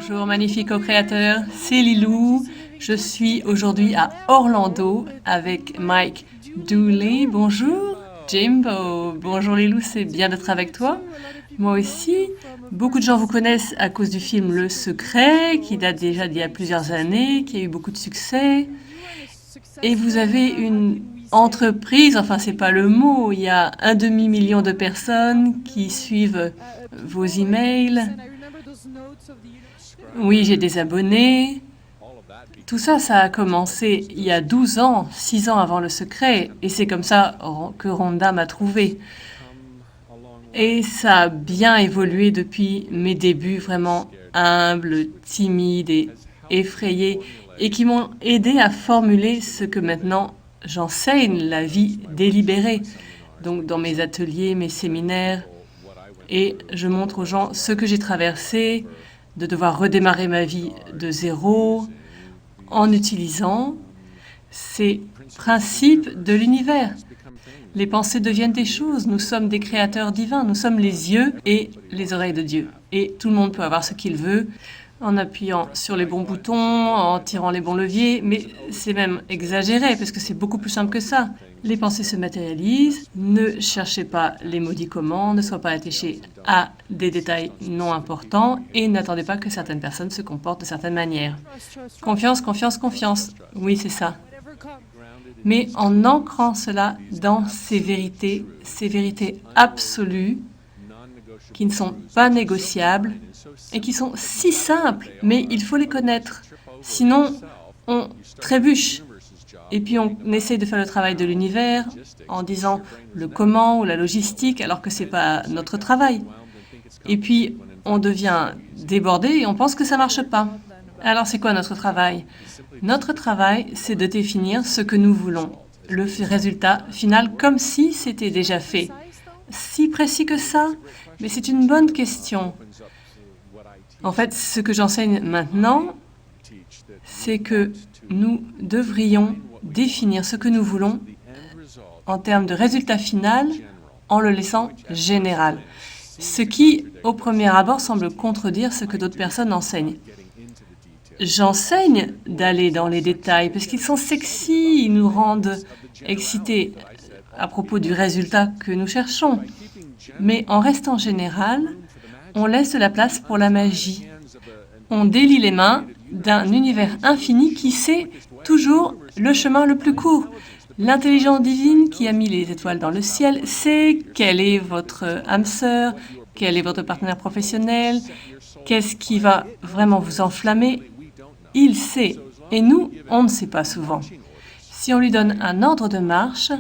Bonjour magnifique co-créateur, c'est Lilou. Je suis aujourd'hui à Orlando avec Mike Dooley. Bonjour Jimbo. Bonjour Lilou, c'est bien d'être avec toi. Moi aussi. Beaucoup de gens vous connaissent à cause du film Le Secret, qui date déjà d'il y a plusieurs années, qui a eu beaucoup de succès. Et vous avez une entreprise, enfin c'est pas le mot, il y a 1,5 million de personnes qui suivent vos emails. Oui, j'ai des abonnés. Tout ça, ça a commencé il y a 12 ans, 6 ans avant Le Secret, et c'est comme ça que Rhonda m'a trouvé. Et ça a bien évolué depuis mes débuts vraiment humbles, timides et effrayés, et qui m'ont aidé à formuler ce que maintenant j'enseigne, la vie délibérée. Donc dans mes ateliers, mes séminaires, et je montre aux gens ce que j'ai traversé, de devoir redémarrer ma vie de zéro en utilisant ces principes de l'univers. Les pensées deviennent des choses. Nous sommes des créateurs divins. Nous sommes les yeux et les oreilles de Dieu. Et tout le monde peut avoir ce qu'il veut en appuyant sur les bons boutons, en tirant les bons leviers. Mais c'est même exagéré parce que c'est beaucoup plus simple que ça. Les pensées se matérialisent. Ne cherchez pas les maudits comment. Ne soyez pas attachés à des détails non importants et n'attendez pas que certaines personnes se comportent de certaines manières. Confiance, confiance, confiance. Oui, c'est ça. Mais en ancrant cela dans ces vérités absolues, qui ne sont pas négociables et qui sont si simples, mais il faut les connaître. Sinon, on trébuche. Et puis on essaie de faire le travail de l'univers en disant le comment ou la logistique, alors que ce n'est pas notre travail. Et puis on devient débordé et on pense que ça ne marche pas. Alors c'est quoi notre travail? Notre travail, c'est de définir ce que nous voulons, le résultat final, comme si c'était déjà fait. Si précis que ça? Mais c'est une bonne question. En fait, ce que j'enseigne maintenant, c'est que nous devrions définir ce que nous voulons en termes de résultat final en le laissant général. Ce qui, au premier abord, semble contredire ce que d'autres personnes enseignent. J'enseigne d'aller dans les détails parce qu'ils sont sexy, ils nous rendent excités à propos du résultat que nous cherchons. Mais en restant général, on laisse de la place pour la magie. On délie les mains d'un univers infini qui sait toujours le chemin le plus court. L'intelligence divine qui a mis les étoiles dans le ciel sait quelle est votre âme sœur, quel est votre partenaire professionnel, qu'est-ce qui va vraiment vous enflammer. Il sait, et nous, on ne sait pas souvent. Si on lui donne un ordre de marche,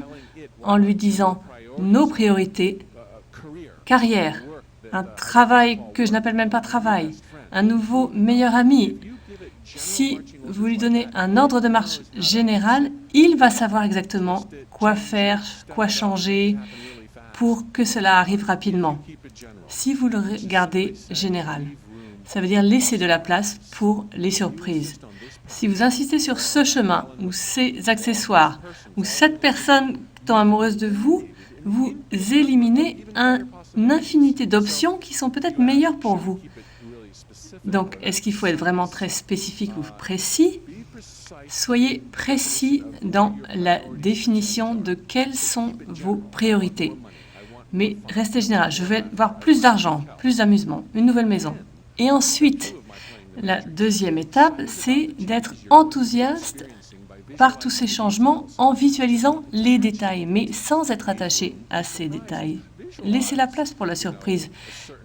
en lui disant nos priorités, carrière, un travail que je n'appelle même pas travail, un nouveau meilleur ami, si vous lui donnez un ordre de marche général, il va savoir exactement quoi faire, quoi changer pour que cela arrive rapidement. Si vous le gardez général, ça veut dire laisser de la place pour les surprises. Si vous insistez sur ce chemin, ou ces accessoires, ou cette personne tant amoureuse de vous, vous éliminez une infinité d'options qui sont peut-être meilleures pour vous. Donc, est-ce qu'il faut être vraiment très spécifique ou précis? Soyez précis dans la définition de quelles sont vos priorités. Mais restez général. Je veux avoir plus d'argent, plus d'amusement, une nouvelle maison. Et ensuite, la deuxième étape, c'est d'être enthousiaste par tous ces changements en visualisant les détails, mais sans être attaché à ces détails. Laissez la place pour la surprise.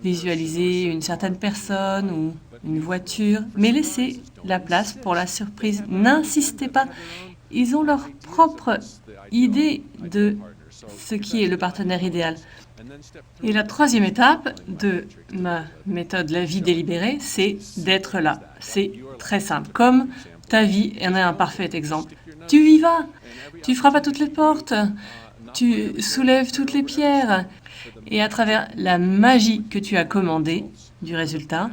Visualisez une certaine personne ou une voiture, mais laissez la place pour la surprise. N'insistez pas. Ils ont leur propre idée de ce qui est le partenaire idéal. Et la troisième étape de ma méthode La vie délibérée, c'est d'être là. C'est très simple. Comme ta vie en est un parfait exemple. Tu y vas, tu frappes à toutes les portes, tu soulèves toutes les pierres. Et à travers la magie que tu as commandée du résultat,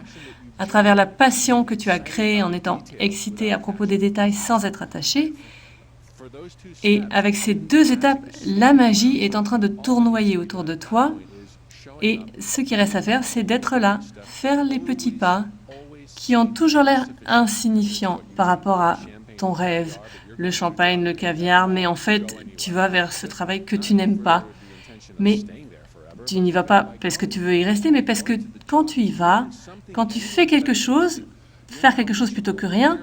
à travers la passion que tu as créée en étant excité à propos des détails sans être attaché, et avec ces deux étapes, la magie est en train de tournoyer autour de toi. Et ce qui reste à faire, c'est d'être là, faire les petits pas, qui ont toujours l'air insignifiants par rapport à ton rêve, le champagne, le caviar, mais en fait, tu vas vers ce travail que tu n'aimes pas. Mais tu n'y vas pas parce que tu veux y rester, mais parce que quand tu y vas, quand tu fais quelque chose, faire quelque chose plutôt que rien,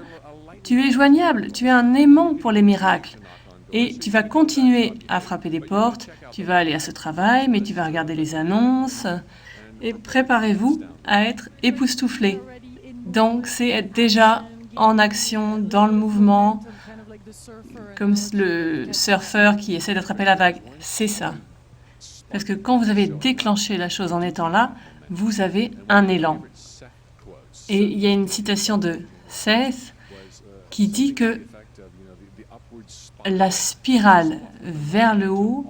tu es joignable, tu es un aimant pour les miracles. Et tu vas continuer à frapper des portes, tu vas aller à ce travail, mais tu vas regarder les annonces, et préparez-vous à être époustouflé. Donc, c'est être déjà en action, dans le mouvement, comme le surfeur qui essaie d'attraper la vague. C'est ça. Parce que quand vous avez déclenché la chose en étant là, vous avez un élan. Et il y a une citation de Seth qui dit que la spirale vers le haut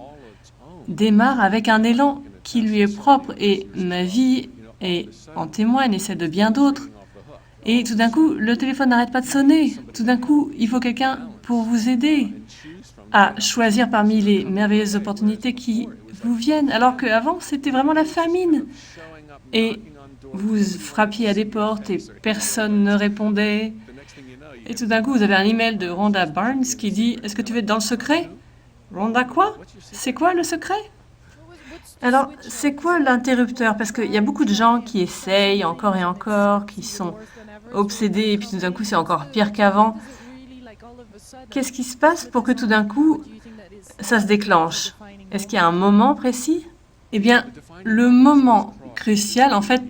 démarre avec un élan qui lui est propre. Et ma vie est en témoigne et celle de bien d'autres. Et tout d'un coup, le téléphone n'arrête pas de sonner. Tout d'un coup, il faut quelqu'un pour vous aider à choisir parmi les merveilleuses opportunités qui vous viennent. Alors qu'avant, c'était vraiment la famine. Et vous frappiez à des portes et personne ne répondait. Et tout d'un coup, vous avez un email de Rhonda Barnes qui dit « Est-ce que tu veux être dans le secret ?» Rhonda quoi? C'est quoi le secret? Alors, c'est quoi l'interrupteur? Parce qu'il y a beaucoup de gens qui essayent encore et encore, qui sont obsédés, et puis tout d'un coup, c'est encore pire qu'avant. Qu'est-ce qui se passe pour que tout d'un coup, ça se déclenche? Est-ce qu'il y a un moment précis? Eh bien, le moment crucial, en fait,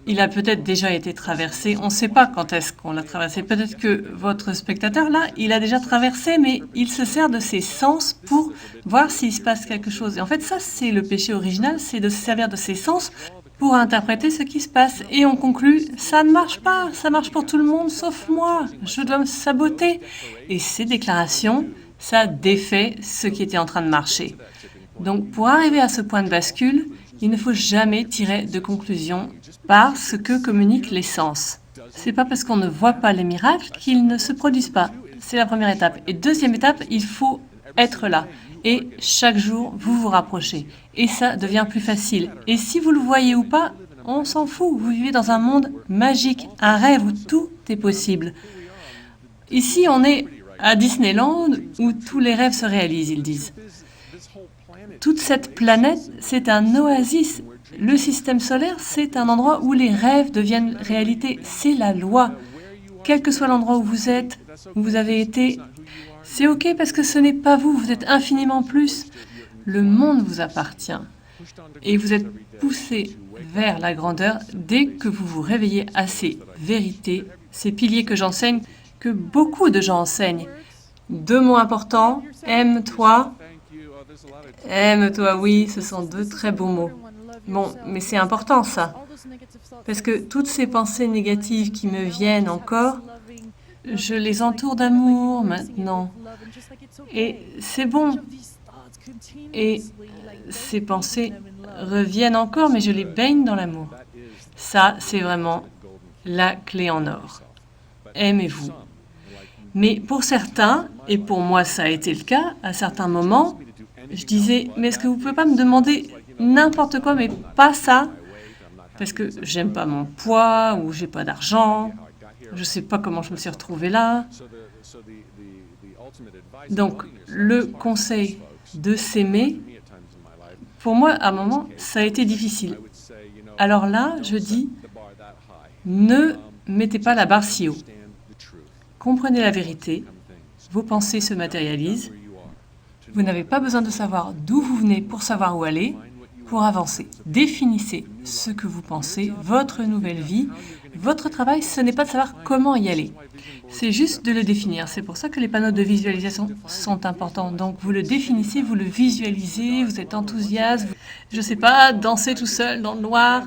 il a peut-être déjà été traversé. On ne sait pas quand est-ce qu'on l'a traversé. Peut-être que votre spectateur, là, il a déjà traversé, mais il se sert de ses sens pour voir s'il se passe quelque chose. Et en fait, ça, c'est le péché original, c'est de se servir de ses sens pour interpréter ce qui se passe. Et on conclut, ça ne marche pas, ça marche pour tout le monde sauf moi, je dois me saboter. Et ces déclarations, ça défait ce qui était en train de marcher. Donc, pour arriver à ce point de bascule, il ne faut jamais tirer de conclusion par ce que communiquent les sens. C'est pas parce qu'on ne voit pas les miracles qu'ils ne se produisent pas. C'est la première étape. Et deuxième étape, il faut être là. Et chaque jour, vous vous rapprochez. Et ça devient plus facile. Et si vous le voyez ou pas, on s'en fout. Vous vivez dans un monde magique, un rêve où tout est possible. Ici, on est à Disneyland où tous les rêves se réalisent, ils disent. Toute cette planète, c'est un oasis. Le système solaire, c'est un endroit où les rêves deviennent réalité. C'est la loi. Quel que soit l'endroit où vous êtes, où vous avez été, c'est OK parce que ce n'est pas vous, vous êtes infiniment plus. Le monde vous appartient. Et vous êtes poussé vers la grandeur dès que vous vous réveillez à ces vérités, ces piliers que j'enseigne, que beaucoup de gens enseignent. 2 mots importants, aime-toi. Aime-toi, oui, ce sont 2 très beaux mots. Bon, mais c'est important ça. Parce que toutes ces pensées négatives qui me viennent encore, je les entoure d'amour maintenant. Et c'est bon. Et ces pensées reviennent encore, mais je les baigne dans l'amour. Ça, c'est vraiment la clé en or. Aimez-vous. Mais pour certains, et pour moi ça a été le cas, à certains moments, je disais, mais est-ce que vous ne pouvez pas me demander n'importe quoi, mais pas ça? Parce que j'aime pas mon poids, ou j'ai pas d'argent, je ne sais pas comment je me suis retrouvée là. Donc, le conseil de s'aimer, pour moi, à un moment, ça a été difficile. Alors là, je dis, ne mettez pas la barre si haut. Comprenez la vérité, vos pensées se matérialisent. Vous n'avez pas besoin de savoir d'où vous venez pour savoir où aller, pour avancer. Définissez ce que vous pensez, votre nouvelle vie. Votre travail, ce n'est pas de savoir comment y aller. C'est juste de le définir. C'est pour ça que les panneaux de visualisation sont importants. Donc, vous le définissez, vous le visualisez, vous êtes enthousiaste, je ne sais pas, dansez tout seul dans le noir.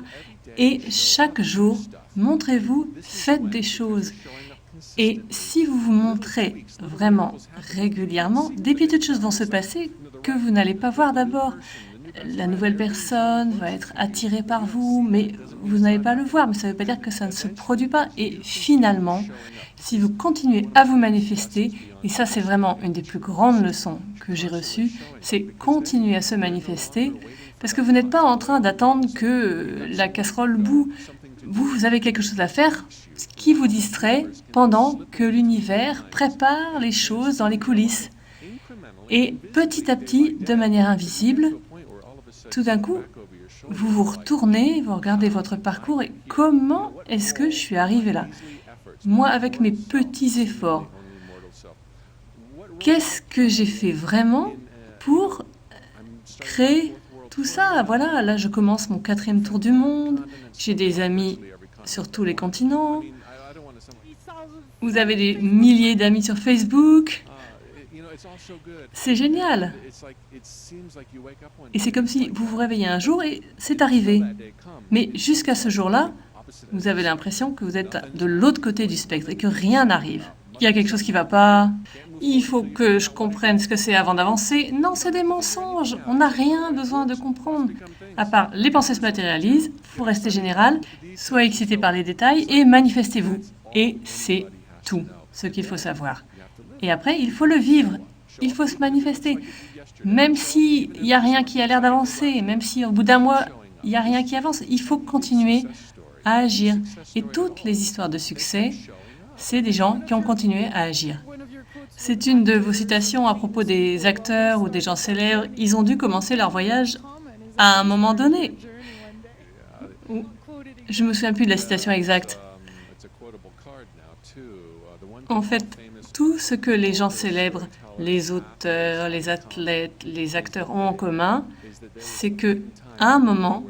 Et chaque jour, montrez-vous, faites des choses. Et si vous vous montrez vraiment régulièrement, des petites choses vont se passer que vous n'allez pas voir d'abord. La nouvelle personne va être attirée par vous, mais vous n'allez pas le voir. Mais ça ne veut pas dire que ça ne se produit pas. Et finalement, si vous continuez à vous manifester, et ça c'est vraiment une des plus grandes leçons que j'ai reçues, c'est continuer à se manifester, parce que vous n'êtes pas en train d'attendre que la casserole bout. vous avez quelque chose à faire qui vous distrait pendant que l'univers prépare les choses dans les coulisses. Et petit à petit, de manière invisible, tout d'un coup, vous vous retournez, vous regardez votre parcours et comment est-ce que je suis arrivé là? Moi, avec mes petits efforts, qu'est-ce que j'ai fait vraiment pour créer tout ça? Voilà, là, je commence mon 4e tour du monde, j'ai des amis sur tous les continents, vous avez des milliers d'amis sur Facebook. C'est génial. Et c'est comme si vous vous réveillez un jour et c'est arrivé. Mais jusqu'à ce jour-là, vous avez l'impression que vous êtes de l'autre côté du spectre et que rien n'arrive. Il y a quelque chose qui ne va pas, il faut que je comprenne ce que c'est avant d'avancer. Non, c'est des mensonges, on n'a rien besoin de comprendre. À part les pensées se matérialisent, il faut rester général, soyez excité par les détails et manifestez-vous. Et c'est tout ce qu'il faut savoir. Et après, il faut le vivre, il faut se manifester. Même s'il n'y a rien qui a l'air d'avancer, même si au bout d'un mois, il n'y a rien qui avance, il faut continuer à agir. Et toutes les histoires de succès, c'est des gens qui ont continué à agir. C'est une de vos citations à propos des acteurs ou des gens célèbres. Ils ont dû commencer leur voyage à un moment donné. Je ne me souviens plus de la citation exacte. En fait, tout ce que les gens célèbres, les auteurs, les athlètes, les acteurs ont en commun, c'est qu'à un moment,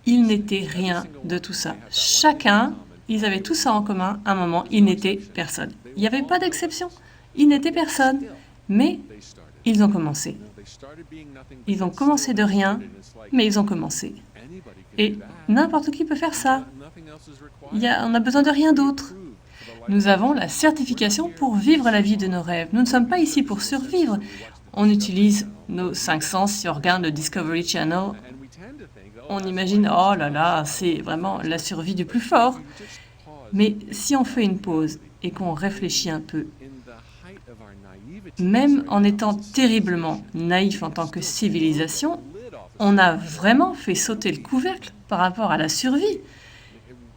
ils n'étaient rien de tout ça. Chacun, ils avaient tout ça en commun. À un moment, ils n'étaient personne. Il n'y avait pas d'exception. Ils n'étaient personne. Mais ils ont commencé. Ils ont commencé de rien, mais ils ont commencé. Et n'importe qui peut faire ça. On a besoin de rien d'autre. Nous avons la certification pour vivre la vie de nos rêves. Nous ne sommes pas ici pour survivre. On utilise nos 5 sens si on regarde le Discovery Channel. On imagine, oh là là, c'est vraiment la survie du plus fort. Mais si on fait une pause et qu'on réfléchit un peu, même en étant terriblement naïf en tant que civilisation, on a vraiment fait sauter le couvercle par rapport à la survie.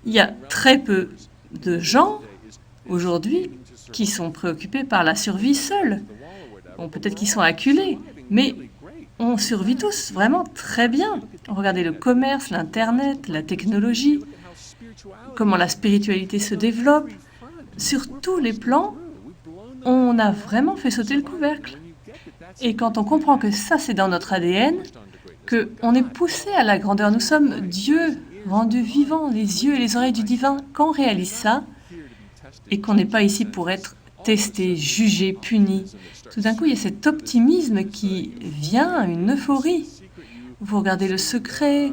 Il y a très peu de gens aujourd'hui qui sont préoccupés par la survie seuls. Bon, peut-être qu'ils sont acculés, mais on survit tous vraiment très bien. Regardez le commerce, l'Internet, la technologie, comment la spiritualité se développe. Sur tous les plans, on a vraiment fait sauter le couvercle. Et quand on comprend que ça, c'est dans notre ADN, qu'on est poussé à la grandeur, nous sommes Dieu rendu vivant, les yeux et les oreilles du divin, quand on réalise ça, et qu'on n'est pas ici pour être testé, jugé, puni, tout d'un coup, il y a cet optimisme qui vient, une euphorie. Vous regardez Le Secret,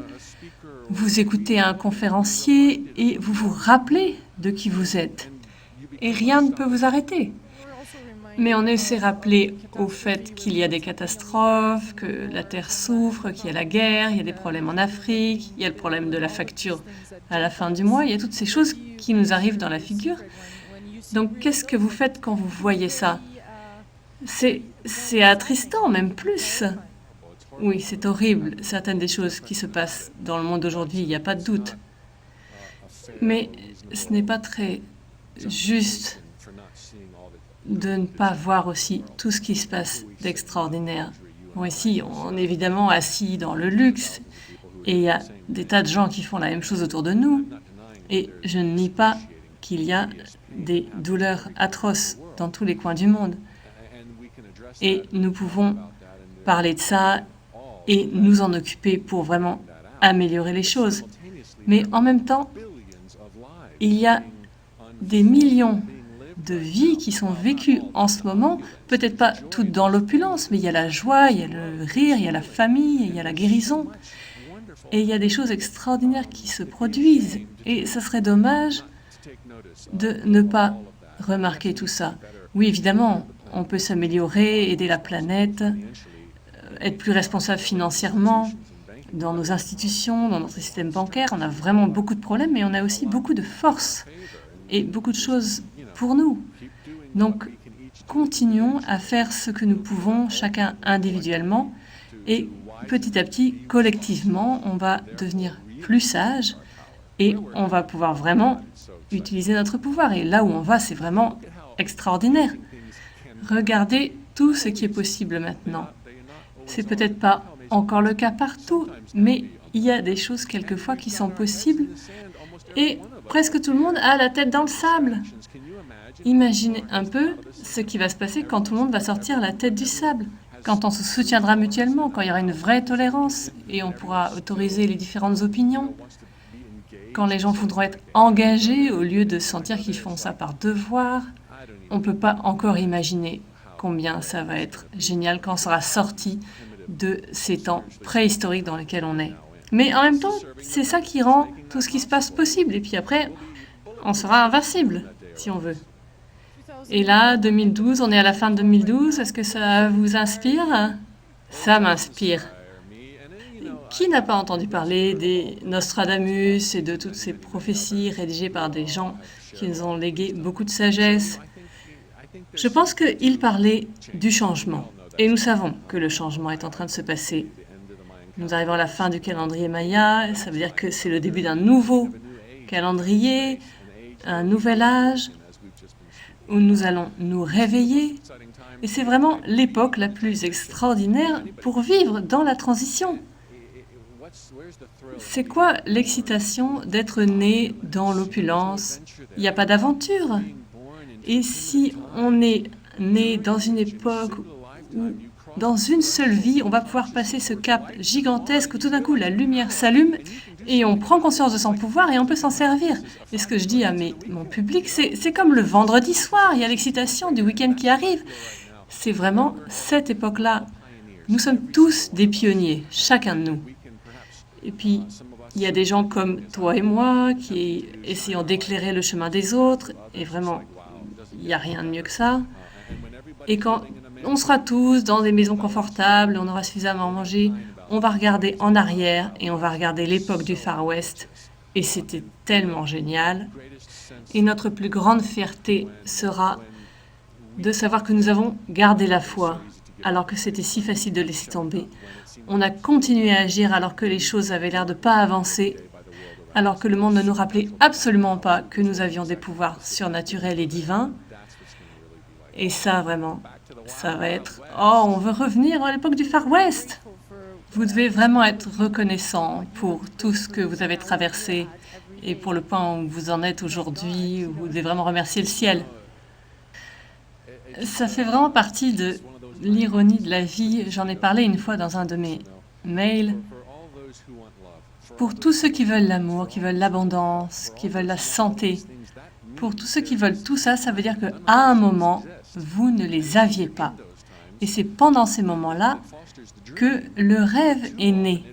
vous écoutez un conférencier et vous vous rappelez de qui vous êtes. Et rien ne peut vous arrêter. Mais on s'est rappelé au fait qu'il y a des catastrophes, que la Terre souffre, qu'il y a la guerre, il y a des problèmes en Afrique, il y a le problème de la facture à la fin du mois, il y a toutes ces choses qui nous arrivent dans la figure. Donc qu'est-ce que vous faites quand vous voyez ça? C'est attristant, même plus. Oui, c'est horrible, certaines des choses qui se passent dans le monde aujourd'hui, il n'y a pas de doute. Mais ce n'est pas très juste de ne pas voir aussi tout ce qui se passe d'extraordinaire. Bon, ici, on est évidemment assis dans le luxe, et il y a des tas de gens qui font la même chose autour de nous, et je ne nie pas qu'il y a des douleurs atroces dans tous les coins du monde. Et nous pouvons parler de ça et nous en occuper pour vraiment améliorer les choses. Mais en même temps, il y a des millions de vies qui sont vécues en ce moment, peut-être pas toutes dans l'opulence, mais il y a la joie, il y a le rire, il y a la famille, il y a la guérison. Et il y a des choses extraordinaires qui se produisent. Et ça serait dommage de ne pas remarquer tout ça. Oui, évidemment, on peut s'améliorer, aider la planète, être plus responsable financièrement dans nos institutions, dans notre système bancaire. On a vraiment beaucoup de problèmes, mais on a aussi beaucoup de force et beaucoup de choses pour nous. Donc, continuons à faire ce que nous pouvons, chacun individuellement, et petit à petit, collectivement, on va devenir plus sage et on va pouvoir vraiment utiliser notre pouvoir. Et là où on va, c'est vraiment extraordinaire. Regardez tout ce qui est possible maintenant. C'est peut-être pas encore le cas partout, mais il y a des choses quelquefois qui sont possibles et presque tout le monde a la tête dans le sable. Imaginez un peu ce qui va se passer quand tout le monde va sortir la tête du sable, quand on se soutiendra mutuellement, quand il y aura une vraie tolérance et on pourra autoriser les différentes opinions, quand les gens voudront être engagés au lieu de sentir qu'ils font ça par devoir. On ne peut pas encore imaginer combien ça va être génial quand on sera sorti de ces temps préhistoriques dans lesquels on est. Mais en même temps, c'est ça qui rend tout ce qui se passe possible. Et puis après, on sera invincible, si on veut. Et là, 2012, on est à la fin de 2012. Est-ce que ça vous inspire? Ça m'inspire. Qui n'a pas entendu parler des Nostradamus et de toutes ces prophéties rédigées par des gens qui nous ont légué beaucoup de sagesse? Je pense qu'ils parlaient du changement. Et nous savons que le changement est en train de se passer. Nous arrivons à la fin du calendrier Maya. Ça veut dire que c'est le début d'un nouveau calendrier, un nouvel âge, où nous allons nous réveiller. Et c'est vraiment l'époque la plus extraordinaire pour vivre dans la transition. C'est quoi l'excitation d'être né dans l'opulence? Il n'y a pas d'aventure. Et si on est né dans une époque où, dans une seule vie, on va pouvoir passer ce cap gigantesque où tout d'un coup la lumière s'allume et on prend conscience de son pouvoir et on peut s'en servir. Et ce que je dis à mon public, c'est comme le vendredi soir, il y a l'excitation du week-end qui arrive. C'est vraiment cette époque-là. Nous sommes tous des pionniers, chacun de nous. Et puis, il y a des gens comme toi et moi qui essayons d'éclairer le chemin des autres, et vraiment, il n'y a rien de mieux que ça. Et quand on sera tous dans des maisons confortables, on aura suffisamment mangé, on va regarder en arrière et on va regarder l'époque du Far West. Et c'était tellement génial. Et notre plus grande fierté sera de savoir que nous avons gardé la foi, alors que c'était si facile de laisser tomber. On a continué à agir alors que les choses avaient l'air de ne pas avancer, alors que le monde ne nous rappelait absolument pas que nous avions des pouvoirs surnaturels et divins. Et ça, vraiment, ça va être... Oh, on veut revenir à l'époque du Far West. Vous devez vraiment être reconnaissant pour tout ce que vous avez traversé et pour le point où vous en êtes aujourd'hui. Vous devez vraiment remercier le ciel. Ça fait vraiment partie de l'ironie de la vie. J'en ai parlé une fois dans un de mes mails. Pour tous ceux qui veulent l'amour, qui veulent l'abondance, qui veulent la santé, pour tous ceux qui veulent tout ça, ça veut dire qu'à un moment, vous ne les aviez pas. Et c'est pendant ces moments-là que le rêve est né.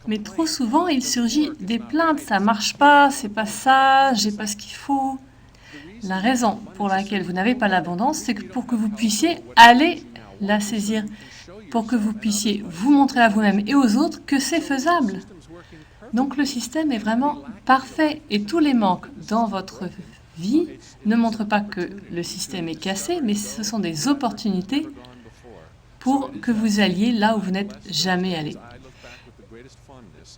Mais trop souvent, il surgit des plaintes. Ça marche pas, c'est pas ça, j'ai pas ce qu'il faut. La raison pour laquelle vous n'avez pas l'abondance, c'est que pour que vous puissiez aller la saisir, pour que vous puissiez vous montrer à vous-même et aux autres que c'est faisable. Donc le système est vraiment parfait et tous les manques dans votre vie ne montrent pas que le système est cassé, mais ce sont des opportunités pour que vous alliez là où vous n'êtes jamais allé.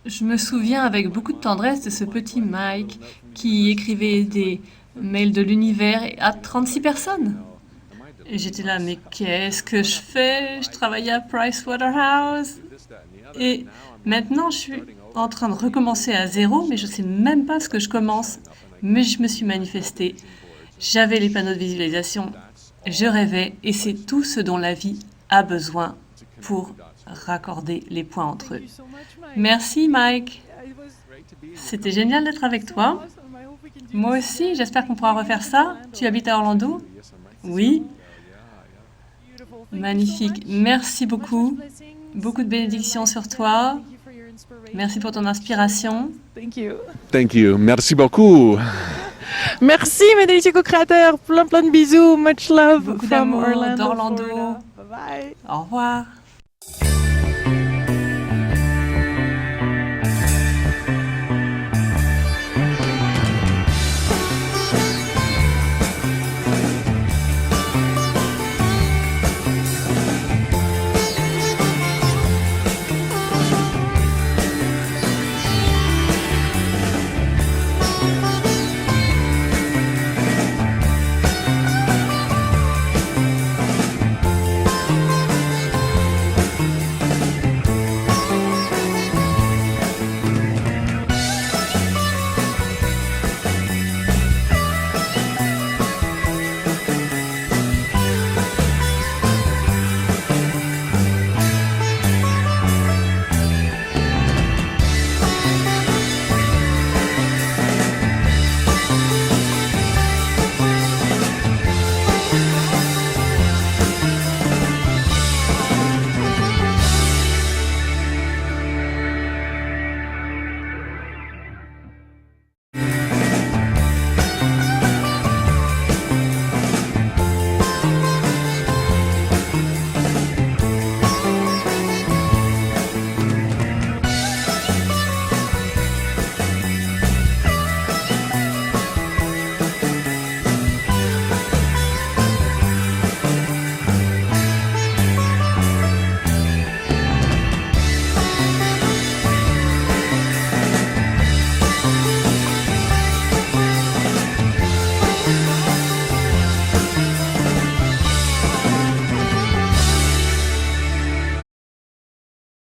Je me souviens avec beaucoup de tendresse de ce petit Mike qui écrivait des mails de l'univers à 36 personnes. Et j'étais là, mais qu'est-ce que je fais? Je travaillais à Pricewaterhouse. Et maintenant, je suis en train de recommencer à zéro, mais je ne sais même pas ce que je commence. Mais je me suis manifestée. J'avais les panneaux de visualisation. Je rêvais. Et c'est tout ce dont la vie a besoin pour raccorder les points entre eux. Merci, Mike. C'était génial d'être avec toi. Moi aussi, j'espère qu'on pourra refaire ça. Tu habites à Orlando? Oui. Magnifique. Merci beaucoup. Beaucoup de bénédictions sur toi. Merci pour ton inspiration. Thank you. Merci beaucoup. Merci, mes délicieux co-créateurs. Plein de bisous. Much love Beaucoup from d'amour Orlando, d'Orlando. Florida. Bye bye. Au revoir.